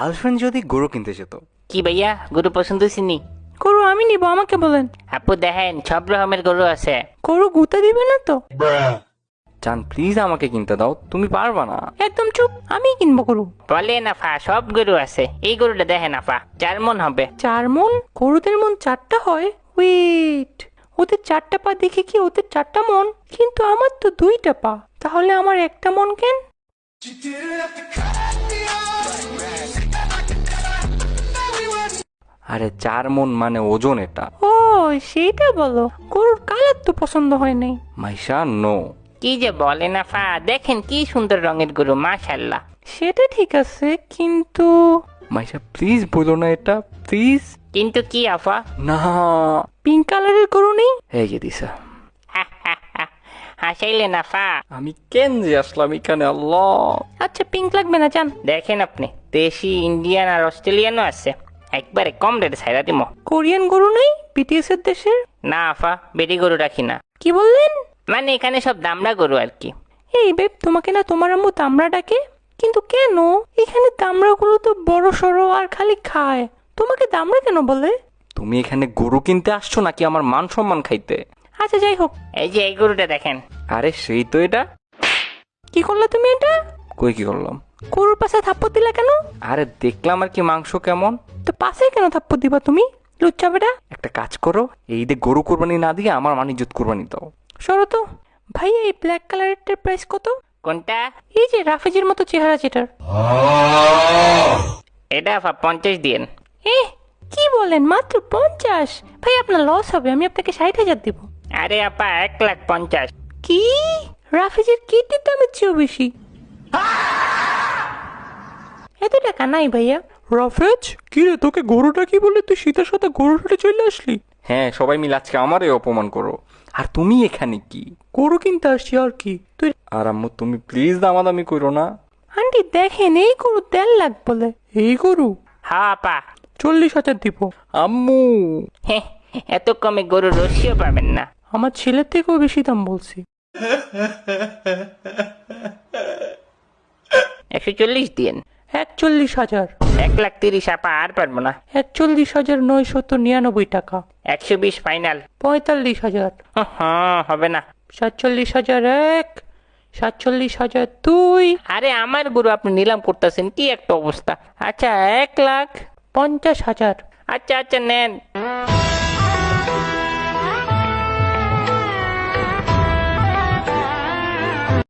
Girlfriend যদি গরু কিনতে যেত। কি ভাইয়া গরু পছন্দ হয়েছিনি? গরু আমি নিব, আমাকে বলেন। আপু দেখেন সব রকমের গরু আছে। গরু গুতা দিবে না তো? জান প্লিজ আমাকে কিনতে দাও, তুমি পারবা না। একদম চুপ, আমিই কিনবো গরু। বলে নাফা সব গরু আছে, এই গরুটা দেখেন নাফা 4 মণ হবে। 4 মণ? গরুদের মন 4টা হয়? ওয়েট, ওদের 4টা পা দেখে কি ওদের 4টা মন? কিন্তু আমার তো 2টা পা, তাহলে আমার 1টা মন কেন? আরে 4 মণ মানে ওজন এটা। ও সেইটা বলো। গরুর কালার তো পছন্দ হয় নাই। মাইশা নো। কি যে বলে নাফা, দেখেন কি সুন্দর রঙের গরু মাশাআল্লাহ। সেটা ঠিক আছে, কিন্তু মাইশা প্লিজ বলো না এটা, প্লিজ। কিন্তু কি আফা? না। পিঙ্ক কালারের গরু নেই? এই যে দিশা, হাসাইলে নাফা। আমি কেন যে আসলাম এখানে আল্লাহ। আচ্ছা পিঙ্ক লাগবে না, যান। দেখেন আপনি দেশি ইন্ডিয়ান আর অস্ট্রেলিয়ানও আছে, একবারে কম রেটে ছাইরা দিমো। কোরিয়ান গরু নেই বিটিএস এর দেশের? না আফা, বেটি গরু রাখি না। কি বললেন? মানে এখানে সব দামড়া গরু আর কি। এই বেব, তোমাকে না তোমার আম্মু দামড়া ডাকে? কিন্তু কেন? এখানে দামড়াগুলো তো বড় সড়ো আর খালি খায়, তোমাকে দামড়া কেন বলে? তুমি এখানে গরু কিনতে আসছো নাকি আমার মান সম্মান খাইতে? আচ্ছা যাই হোক, এই যে এই গরুটা দেখেন। আরে সেই তো এটা। কি করলে তুমি এটা? কই কি করলাম? গরুর পাশে থাপ্পড় দিলা কেন? আরে দেখলাম আর কি মাংস কেমন। তো পাশে কেন থাপ্পড় দিবা তুমি, লুচ্চা বেটা? একটা কাজ করো, এই ঈদে গরু কোরবানি না দিয়ে আমার মানিজ্জত কোরবানি দাও। সরো তো। ভাই এই ব্ল্যাক কালারেরটার প্রাইস কত? কোনটা? এই যে রাফেজের মতো চেহারা যেটার। এটা আফা 50 দিন। এ কি বলেন, মাত্র 50? ভাই আপনার লস হবে, আমি আপনাকে 60,000 দিব। আরে আপা 1,50,000। কি? রাফেজের কিডনির দামের চেয়েও বেশি? এত টাকা নাই ভাইয়া। রাফেজ, কি রে, তোকে গরুটা কি বলে তুই শীতের সাথে গরুটা চলে আসলি? হ্যাঁ সবাই মিলে আজকে আমারই অপমান করো। আর তুমি এখানে কি? গরু কিনতে আসছি আর কি। তুই আর আম্মু তুমি প্লিজ দামাদামি করো না। আন্টি দেখেন, এই গরু 1.5 লাখ বলে। এই গরু হ্যাঁ আপা। 40,000 দিব। আম্মু হ্যাঁ, এত কমে গরুর রসিও পাবেন না। আমার ছেলের থেকেও বেশি দাম বলছি। 140 দিন। 41,000। 1,30,000 আপা, আর পারবো না। 41,999 টাকা। 120 ফাইনাল। 45,000। হ্যাঁ হবে না। 47,000 এক, 47,002। আরে আমার গরু আপনি নিলাম করতেছেন, কি একটা অবস্থা। আচ্ছা 1,50,000। 50,000। আচ্ছা আচ্ছা নেন।